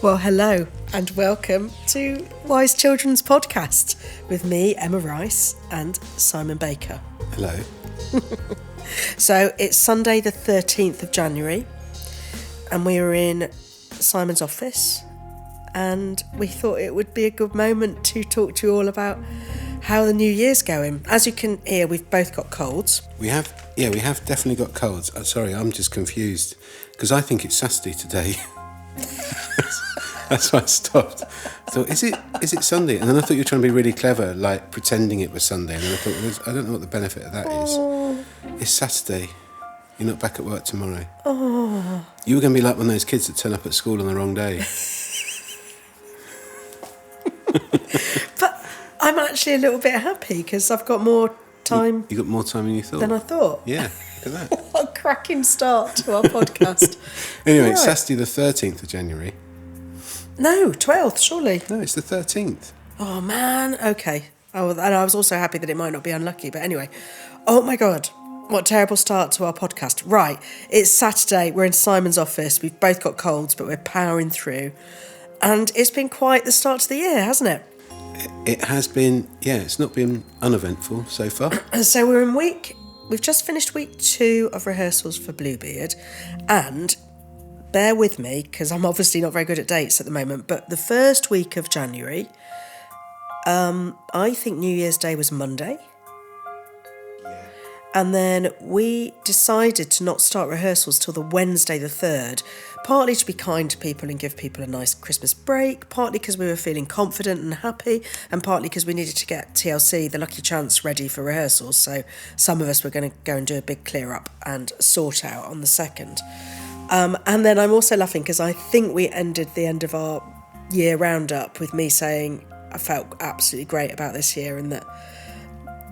Well, hello and welcome to Wise Children's Podcast with me, Emma Rice, and Simon Baker. Hello. So it's Sunday the 13th of January and we are in Simon's office and we thought it would be a good moment to talk to you all about how the new year's going. As you can hear, we've both got colds. We have definitely got colds. Sorry, I'm just confused because I think it's Saturday today. That's why I stopped. I thought, is it Sunday? And then I thought you were trying to be really clever, like pretending it was Sunday. And then I thought, I don't know what the benefit of that is. It's Saturday. You're not back at work tomorrow. Oh. You were going to be like one of those kids that turn up at school on the wrong day. But I'm actually a little bit happy because I've got more time. You got more time than you thought? Than I thought. Yeah, look at that. What a cracking start to our podcast. Anyway, right. It's Saturday the 13th of January. No, 12th, surely. No, it's the 13th. Oh, man. Okay. Oh, and I was also happy that it might not be unlucky. But anyway. Oh, my God. What a terrible start to our podcast. Right. It's Saturday. We're in Simon's office. We've both got colds, but we're powering through. And it's been quite the start to the year, hasn't it? It has been, yeah, it's not been uneventful so far. So we've just finished week 2 of rehearsals for Bluebeard. And bear with me, because I'm obviously not very good at dates at the moment, but the first week of January, I think New Year's Day was Monday. Yeah. And then we decided to not start rehearsals till the Wednesday the 3rd, partly to be kind to people and give people a nice Christmas break, partly because we were feeling confident and happy, and partly because we needed to get TLC, the Lucky Chance, ready for rehearsals. So some of us were going to go and do a big clear up and sort out on the 2nd. And then I'm also laughing because I think we ended the end of our year roundup with me saying I felt absolutely great about this year and that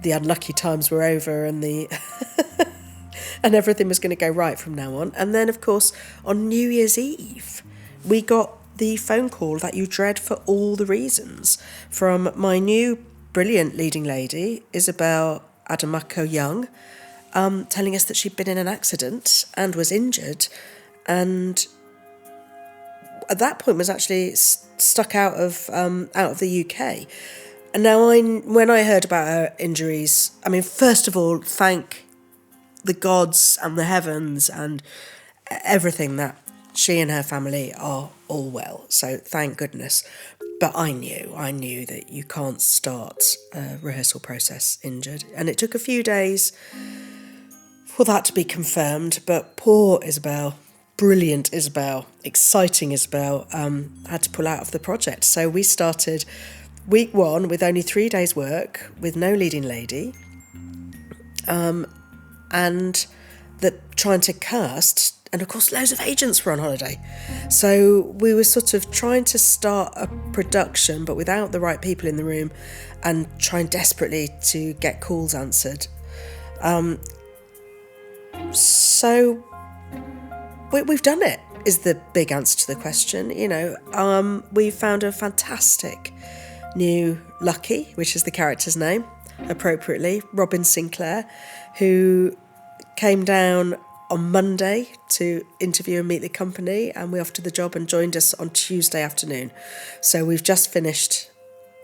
the unlucky times were over and and everything was going to go right from now on. And then, of course, on New Year's Eve, we got the phone call that you dread for all the reasons from my new brilliant leading lady, Isabel Adamako-Young, telling us that she'd been in an accident and was injured. And at that point was actually stuck out of the UK. And now when I heard about her injuries, I mean, first of all, thank the gods and the heavens and everything that she and her family are all well. So thank goodness. But I knew that you can't start a rehearsal process injured. And it took a few days for that to be confirmed. But poor Isabel, brilliant Isabel, exciting Isabel, had to pull out of the project. So we started week 1 with only 3 days work, with no leading lady, and trying to cast, and of course loads of agents were on holiday. So we were sort of trying to start a production, but without the right people in the room, and trying desperately to get calls answered. So we've done it, is the big answer to the question. You know, we found a fantastic new Lucky, which is the character's name, appropriately, Robin Sinclair, who came down on Monday to interview and meet the company, and we offered the job and joined us on Tuesday afternoon. So we've just finished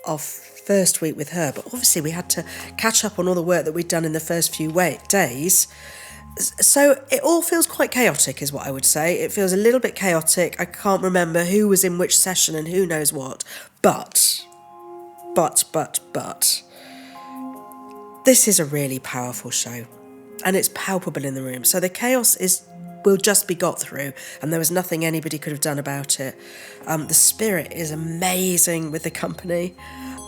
our first week with her, but obviously we had to catch up on all the work that we'd done in the first few days. So it all feels quite chaotic, is what I would say. It feels a little bit chaotic. I can't remember who was in which session and who knows what. But, this is a really powerful show. And it's palpable in the room. So the chaos will just be got through. And there was nothing anybody could have done about it. The spirit is amazing with the company.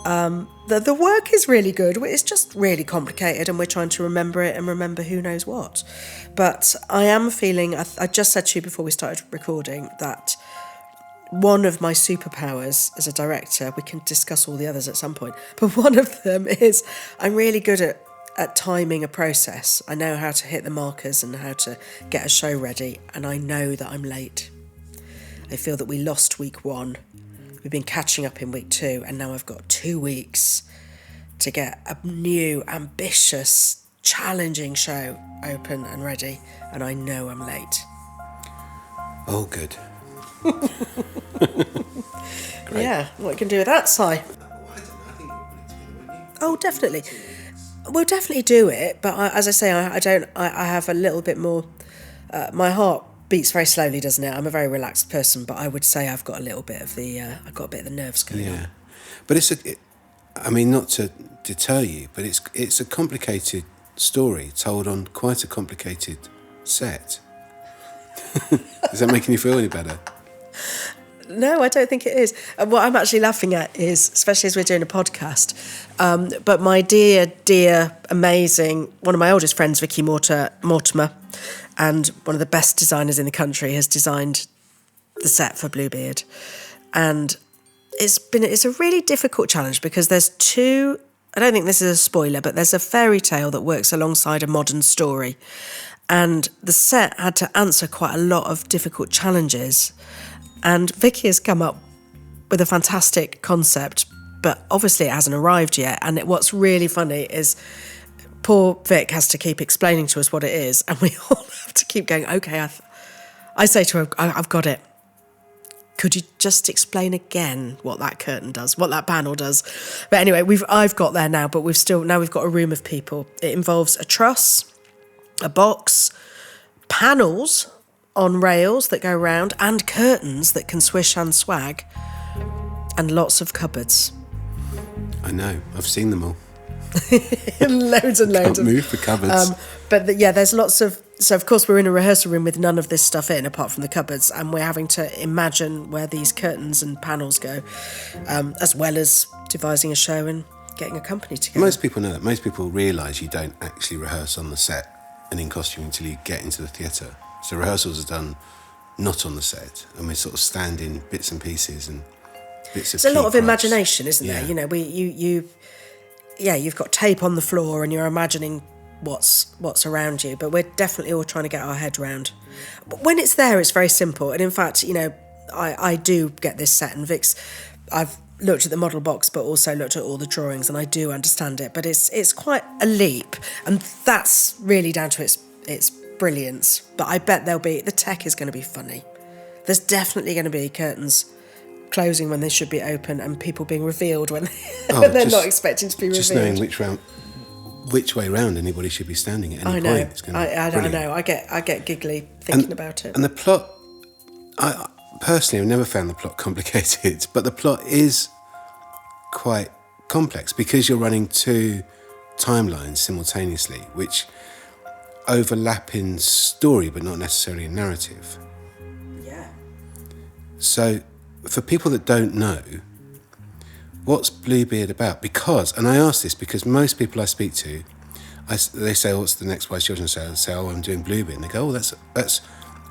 The work is really good. It's just really complicated and we're trying to remember it and remember who knows what. But I am feeling, I just said to you before we started recording, that one of my superpowers as a director, we can discuss all the others at some point, but one of them is I'm really good at timing a process. I know how to hit the markers and how to get a show ready, and I know that I'm late. I feel that we lost week 1. We've been catching up in week 2, and now I've got 2 weeks to get a new, ambitious, challenging show open and ready, and I know I'm late. Oh, good. Great. Yeah, what you can do with that, Si? I don't know, I think you'll put it together, won't you? Oh, definitely. We'll definitely do it, but as I say, I don't. I have a little bit more. My heart beats very slowly, doesn't it? I'm a very relaxed person, but I would say I've got a little bit of the. I've got a bit of the nerves going on. Yeah, but I mean, not to deter you, but it's a complicated story told on quite a complicated set. Is that making you feel any better? No, I don't think it is. What I'm actually laughing at is, especially as we're doing a podcast, but my dear, amazing, one of my oldest friends, Vicky Mortimer, and one of the best designers in the country, has designed the set for Bluebeard. And it's a really difficult challenge because there's two, I don't think this is a spoiler, but there's a fairy tale that works alongside a modern story. And the set had to answer quite a lot of difficult challenges. And Vicky has come up with a fantastic concept, but obviously it hasn't arrived yet. And what's really funny is poor Vic has to keep explaining to us what it is, and we all have to keep going, okay, I say to her, I've got it. Could you just explain again what that curtain does, what that panel does? But anyway, I've got there now, but we've got a room of people. It involves a truss, a box, panels on rails that go round, and curtains that can swish and swag, and lots of cupboards. I know, I've seen them all. Loads and loads. Can't move the cupboards. There's lots of. So of course we're in a rehearsal room with none of this stuff in, apart from the cupboards, and we're having to imagine where these curtains and panels go, as well as devising a show and getting a company together. Most people know that. Most people realise you don't actually rehearse on the set and in costume until you get into the theatre. So rehearsals are done not on the set, and we sort of stand in bits and pieces and bits of. It's a lot of props. imagination, isn't Yeah. there? You know, you've got tape on the floor and you're imagining what's around you, but we're definitely all trying to get our head round. But when it's there, it's very simple. And in fact, you know, I do get this set, and I've looked at the model box, but also looked at all the drawings, and I do understand it. But it's quite a leap, and that's really down to its brilliance. But I bet the tech is going to be funny. There's definitely going to be curtains closing when they should be open, and people being revealed when they're not expecting to be revealed. Just knowing which way round anybody should be standing at any I know. point. It's gonna be brilliant. I know. I get giggly thinking about it. And the plot, I personally have never found the plot complicated, but the plot is quite complex because you're running two timelines simultaneously, which overlap in story but not necessarily in narrative. Yeah. So for people that don't know, what's Bluebeard about? Because, and I ask this because most people I speak to, they say, what's the next Wise Children's show? I say, I'm doing Bluebeard. And they go, that's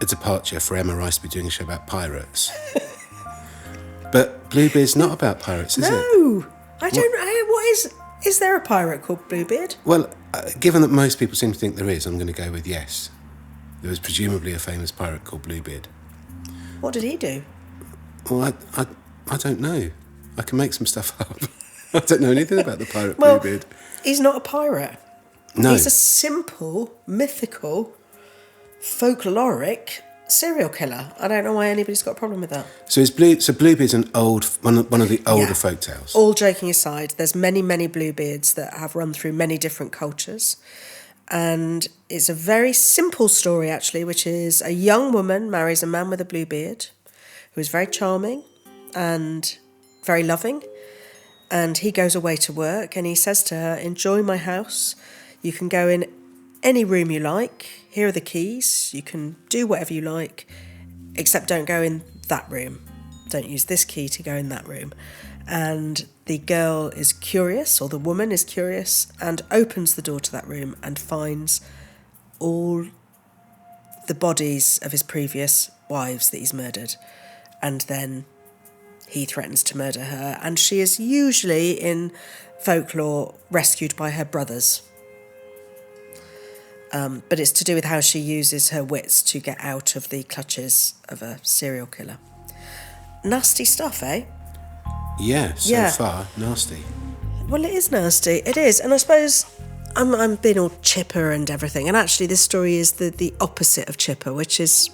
a departure for Emma Rice to be doing a show about pirates. But Bluebeard's not about pirates, is it? No, I don't know. What is there a pirate called Bluebeard? Well, given that most people seem to think there is, I'm going to go with yes. There was presumably a famous pirate called Bluebeard. What did he do? Well, I don't know. I can make some stuff up. I don't know anything about the pirate Well, Bluebeard. he's not a pirate. No. He's a simple, mythical, folkloric serial killer. I don't know why anybody's got a problem with that. So Bluebeard's an one of the older folk tales. All joking aside, there's many Bluebeards that have run through many different cultures. And it's a very simple story, actually, which is a young woman marries a man with a blue beard who is very charming and very loving. And he goes away to work and he says to her, enjoy my house. You can go in any room you like. Here are the keys. You can do whatever you like, except don't go in that room. Don't use this key to go in that room. And the girl is curious, or the woman is curious, and opens the door to that room and finds all the bodies of his previous wives that he's murdered. And then he threatens to murder her, and she is usually, in folklore, rescued by her brothers. But it's to do with how she uses her wits to get out of the clutches of a serial killer. Nasty stuff, eh? Yeah, so far, nasty. Well, it is nasty. It is. And I suppose I'm being all chipper and everything. And actually, this story is the opposite of chipper, which is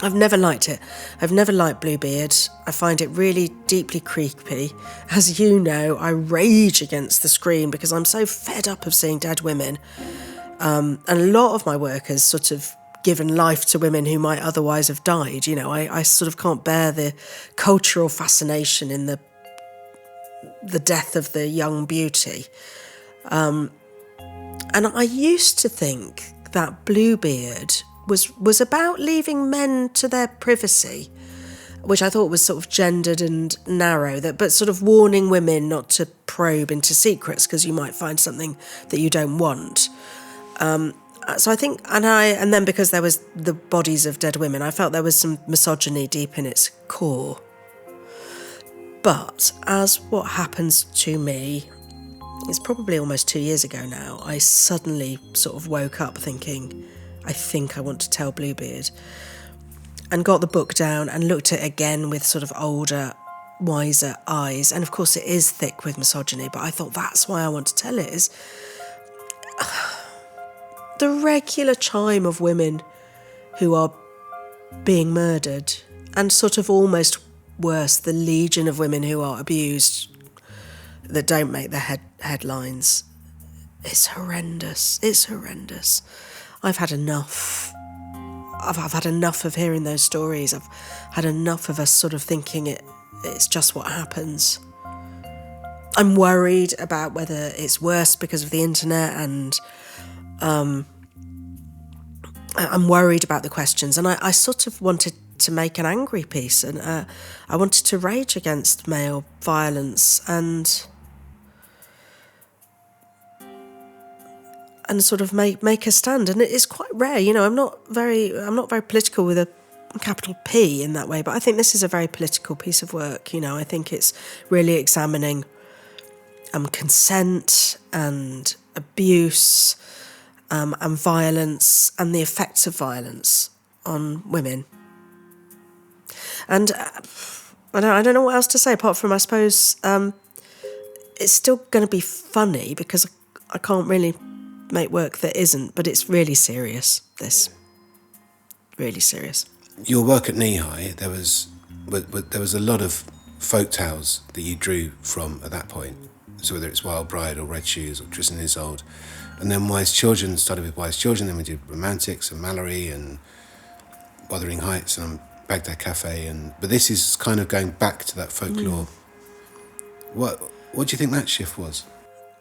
I've never liked it. I've never liked Bluebeard. I find it really deeply creepy. As you know, I rage against the screen because I'm so fed up of seeing dead women. And a lot of my work has sort of given life to women who might otherwise have died. You know, I sort of can't bear the cultural fascination in the death of the young beauty. And I used to think that Bluebeard was about leaving men to their privacy, which I thought was sort of gendered and narrow, but sort of warning women not to probe into secrets because you might find something that you don't want. So I think, and then because there was the bodies of dead women, I felt there was some misogyny deep in its core. But as what happens to me, it's probably almost 2 years ago now, I suddenly sort of woke up thinking, I think I want to tell Bluebeard, and got the book down and looked at it again with sort of older, wiser eyes. And of course it is thick with misogyny, but I thought that's why I want to tell it, is the regular chime of women who are being murdered, and sort of almost worse, the legion of women who are abused that don't make the headlines. It's horrendous. It's horrendous. I've had enough. I've had enough of hearing those stories. I've had enough of us sort of thinking it's just what happens. I'm worried about whether it's worse because of the internet, and I'm worried about the questions. And I sort of wanted to make an angry piece, and I wanted to rage against male violence and sort of make a stand. And it is quite rare, you know. I'm not very political with a capital P in that way, but I think this is a very political piece of work. You know, I think it's really examining consent and abuse and violence and the effects of violence on women. And I don't know what else to say apart from, I suppose, it's still going to be funny because I can't really make work that isn't, but it's really serious, this. Really serious. Your work at Knee High, there was a lot of folk tales that you drew from at that point. So whether it's Wild Bride or Red Shoes or Tristan and Isolde. And then Wise Children, started with Wise Children, then we did Romantics and Mallory and Wuthering Heights and Baghdad Cafe. But this is kind of going back to that folklore. What do you think that shift was?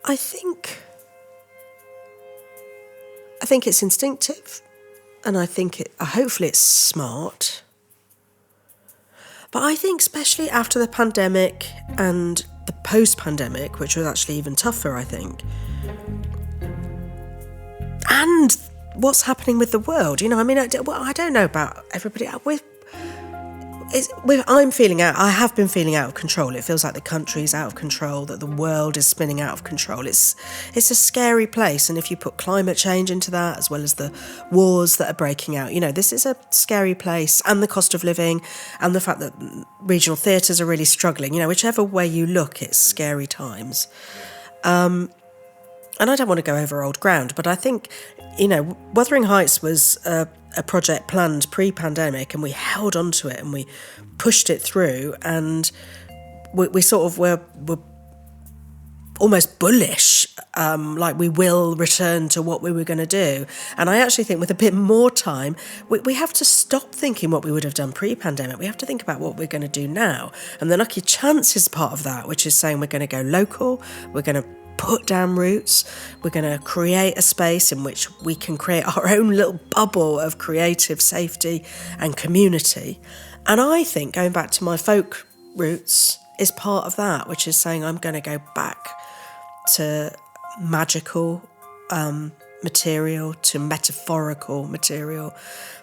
I think it's instinctive, and I think hopefully it's smart. But I think especially after the pandemic and the post-pandemic, which was actually even tougher, I think, and what's happening with the world, you know, I mean, I don't know about everybody. I'm feeling out. I have been feeling out of control. It feels like the country's out of control, that the world is spinning out of control. It's a scary place, and if you put climate change into that, as well as the wars that are breaking out, you know, this is a scary place, and the cost of living, and the fact that regional theatres are really struggling. You know, whichever way you look, it's scary times. And I don't want to go over old ground, but I think, you know, Wuthering Heights was a project planned pre-pandemic, and we held on to it and we pushed it through, and we sort of were almost bullish, like we will return to what we were going to do. And I actually think with a bit more time, we have to stop thinking what we would have done pre-pandemic. We have to think about what we're going to do now. And the Lucky Chance is part of that, which is saying we're going to go local, we're going to put down roots, we're going to create a space in which we can create our own little bubble of creative safety and community. And I think going back to my folk roots is part of that, which is saying I'm going to go back to magical material, to metaphorical material,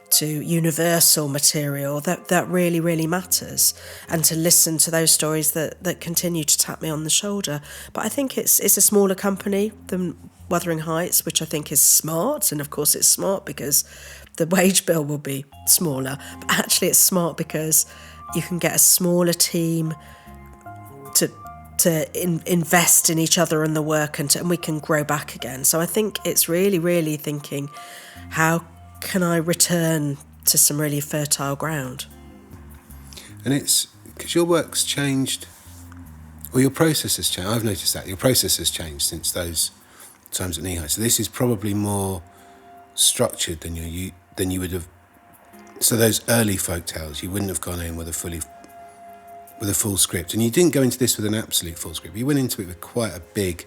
to universal material that really, really matters, and to listen to those stories that continue to tap me on the shoulder. But I think it's a smaller company than Wuthering Heights, which I think is smart, and of course it's smart because the wage bill will be smaller, but actually it's smart because you can get a smaller team to invest in each other and the work, and we can grow back again. So I think it's really, really thinking, how can I return to some really fertile ground. And it's because your work's changed, or your process has changed. I've noticed that your process has changed since those times at Knee High. So this is probably more structured than you would have. So those early folk tales, you wouldn't have gone in with a full script, and you didn't go into this with an absolute full script. You went into it with quite a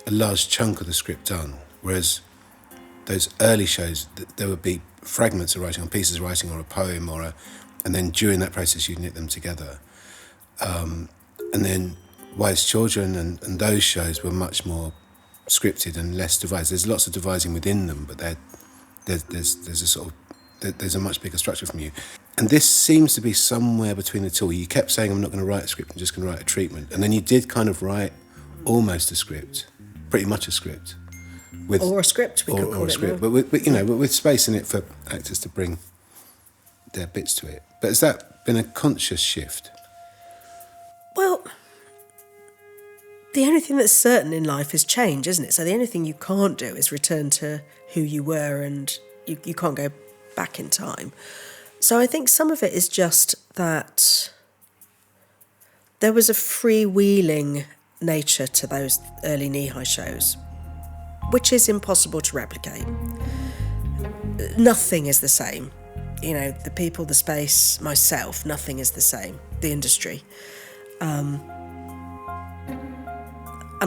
large chunk of the script done. Whereas those early shows, there would be fragments of writing, or pieces of writing, or a poem, and then during that process you'd knit them together. And then Wise Children and those shows were much more scripted and less devised. There's lots of devising within them, but there's a much bigger structure from you. And this seems to be somewhere between the two. You kept saying, I'm not going to write a script, I'm just going to write a treatment. And then you did kind of write almost a script, pretty much a script. Or a script, we could call it. Script, but with space in it for actors to bring their bits to it. But has that been a conscious shift? Well, the only thing that's certain in life is change, isn't it? So the only thing you can't do is return to who you were, and you can't go back in time. So I think some of it is just that there was a freewheeling nature to those early Knee High shows, which is impossible to replicate. Nothing is the same. You know, the people, the space, myself, nothing is the same. The industry. And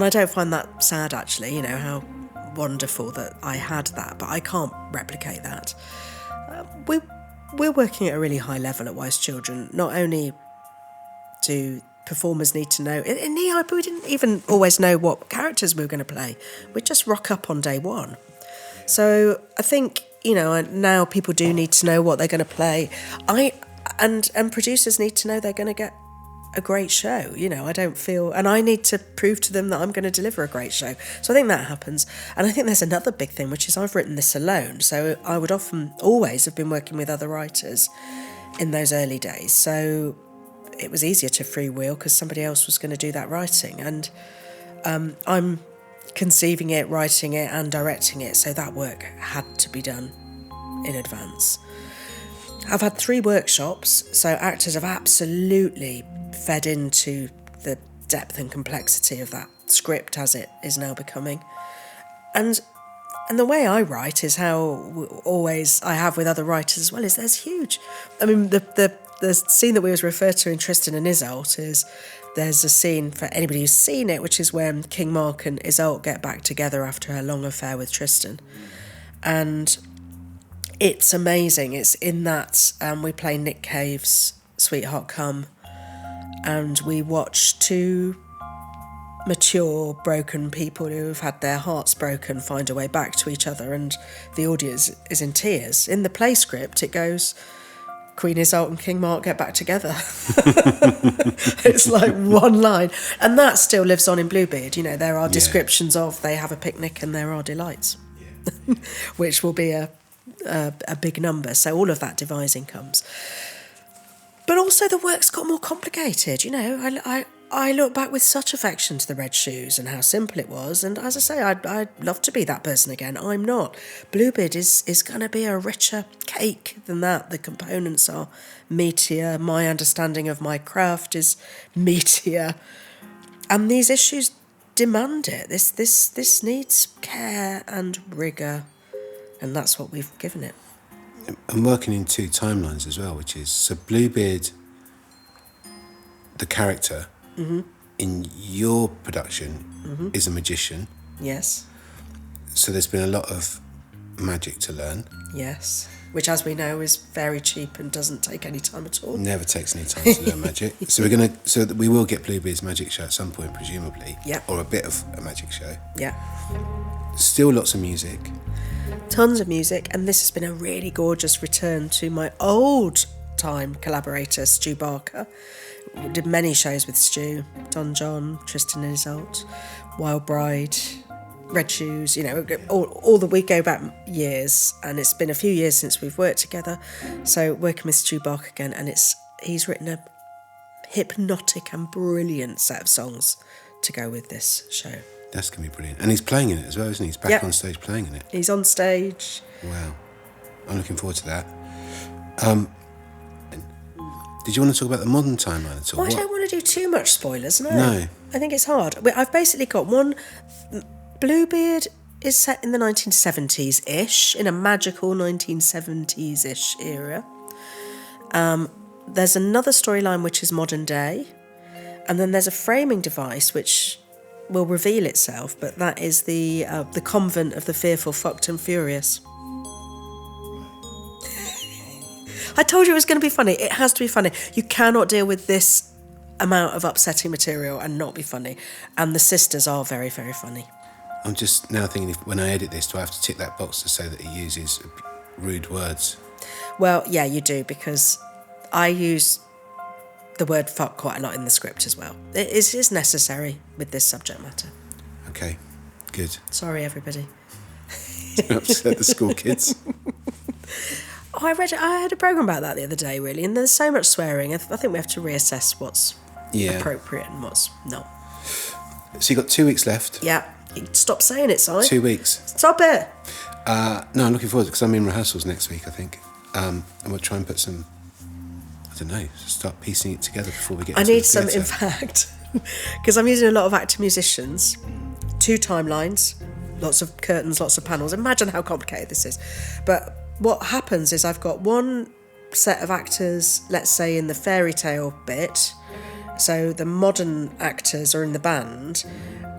I don't find that sad, actually, how wonderful that I had that, but I can't replicate that. We're working at a really high level at Wise Children. Not only do performers need to know, in Knee High, we didn't even always know what characters we were going to play. We'd just rock up on day one. So I think, now people do need to know what they're going to play. And producers need to know they're going to get a great show. I don't feel, and I need to prove to them that I'm going to deliver a great show. So I think that happens. And I think there's another big thing, which is I've written this alone. So I would always have been working with other writers in those early days. So it was easier to freewheel because somebody else was going to do that writing. And I'm conceiving it, writing it and directing it. So that work had to be done in advance. I've had 3 workshops, so actors have absolutely fed into the depth and complexity of that script as it is now becoming. And the way I write is how always I have with other writers as well, is there's huge. I mean, the scene that we always refer to in Tristan and Isolde is there's a scene, for anybody who's seen it, which is when King Mark and Isolde get back together after her long affair with Tristan. And it's amazing. It's in that we play Nick Cave's Sweetheart Come, and we watch 2 mature, broken people who have had their hearts broken find a way back to each other, and the audience is in tears. In the play script, it goes, Queen Isolde and King Mark get back together. It's like one line. And that still lives on in Bluebeard. There are descriptions of they have a picnic and there are delights, which will be a big number. So all of that devising comes. But also the work's got more complicated. I look back with such affection to the Red Shoes and how simple it was. And as I say, I'd love to be that person again. I'm not. Bluebeard is going to be a richer cake than that. The components are meatier. My understanding of my craft is meatier. And these issues demand it. This needs care and rigour. And that's what we've given it. I'm working in 2 timelines as well, which is, so Bluebeard, the character, in your production is a magician. Yes. So there's been a lot of magic to learn. Yes. Which, as we know, is very cheap and doesn't take any time at all. Never takes any time to learn magic. So we will get Bluebeard's magic show at some point, presumably. Yeah. Or a bit of a magic show. Yeah. Still lots of music. Tons of music, and this has been a really gorgeous return to my old-time collaborator, Stu Barker. We did many shows with Stu, Don John, Tristan and Isolde, Wild Bride, Red Shoes, all that we go back years, and it's been a few years since we've worked together. So working with Stu Barker again, and he's written a hypnotic and brilliant set of songs to go with this show. That's going to be brilliant. And he's playing in it as well, isn't he? He's back on stage playing in it. He's on stage. Wow. I'm looking forward to that. Did you want to talk about the modern timeline at all? Well, I don't want to do too much spoilers, no. No. I think it's hard. I've basically got one. Bluebeard is set in the 1970s-ish, in a magical 1970s-ish era. There's another storyline which is modern day, and then there's a framing device which will reveal itself, but that is the convent of the fearful, fucked and furious. I told you it was going to be funny. It has to be funny. You cannot deal with this amount of upsetting material and not be funny. And the sisters are very, very funny. I'm just now thinking, if, when I edit this, do I have to tick that box to say that he uses rude words? Well, yeah, you do, because I use the word fuck quite a lot in the script as well. It is necessary with this subject matter. Okay, good. Sorry, everybody. Upset the school kids. Oh, I had a programme about that the other day, really, and there's so much swearing. I think we have to reassess what's appropriate and what's not. So you got 2 weeks left. Yeah. Stop saying it, Si. 2 weeks. Stop it. No, I'm looking forward to it because I'm in rehearsals next week, I think. And we'll try and put some, I don't know, start piecing it together before we get into the theatre. In fact, because I'm using a lot of actor musicians, 2 timelines, lots of curtains, lots of panels. Imagine how complicated this is. But what happens is I've got one set of actors, let's say in the fairy tale bit, so the modern actors are in the band,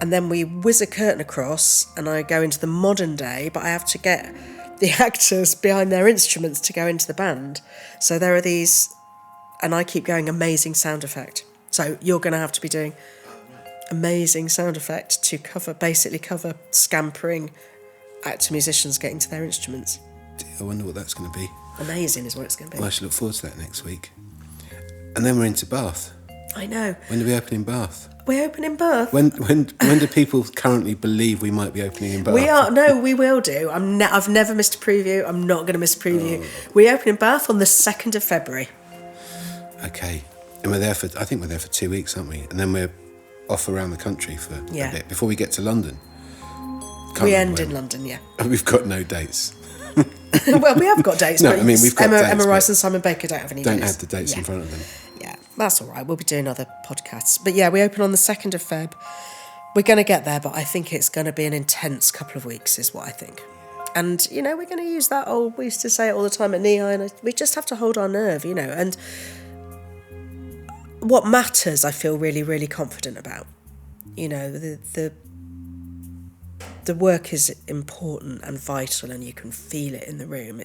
and then we whiz a curtain across and I go into the modern day, but I have to get the actors behind their instruments to go into the band. So there are these, and I keep going, amazing sound effect. So you're going to have to be doing amazing sound effect to basically cover scampering actor musicians getting to their instruments. I wonder what that's going to be. Amazing is what it's going to be. Well, I should look forward to that next week. And then we're into Bath. I know. When do we open in Bath? We open in Bath. When do people currently believe we might be opening in Bath? We will do. I've never missed a preview. I'm not going to miss a preview. Oh. We open in Bath on the 2nd of February. Okay. And I think we're there for 2 weeks, aren't we? And then we're off around the country for a bit before we get to London. We end in London, yeah. We've got no dates. Well, we have got dates. No, but I mean, we've got dates. Emma Rice and Simon Baker don't have any dates. Don't have the dates in front of them. Yeah, that's all right. We'll be doing other podcasts. But yeah, we open on the 2nd of Feb. We're going to get there, but I think it's going to be an intense couple of weeks is what I think. And, we're going to use that we used to say it all the time at NEI, and we just have to hold our nerve, and what matters I feel really, really confident about. The work is important and vital, and you can feel it in the room.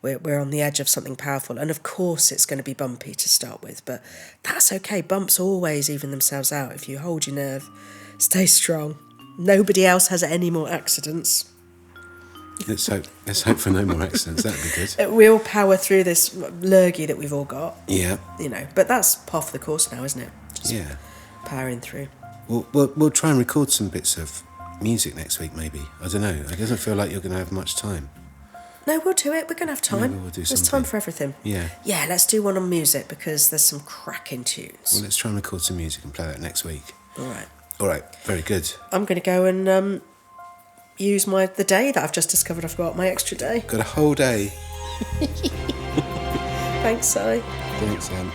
We're on the edge of something powerful, and of course it's going to be bumpy to start with, but that's okay. Bumps always even themselves out if you hold your nerve, stay strong. Nobody else has any more accidents. Let's hope for no more accidents. That'd be good. We'll power through this lurgy that we've all got. Yeah. But that's part of the course now, isn't it? Just powering through. We'll try and record some bits of music next week, maybe. I don't know. It doesn't feel like you're going to have much time. No, we'll do it. We're going to have time. Maybe we'll do There's something. time for everything. Yeah. Yeah, let's do one on music because there's some cracking tunes. Well, let's try and record some music and play that next week. All right. Very good. I'm going to go and use the day that I've just discovered I've got, my extra day. Got a whole day. Thanks, Si. Thanks, Em.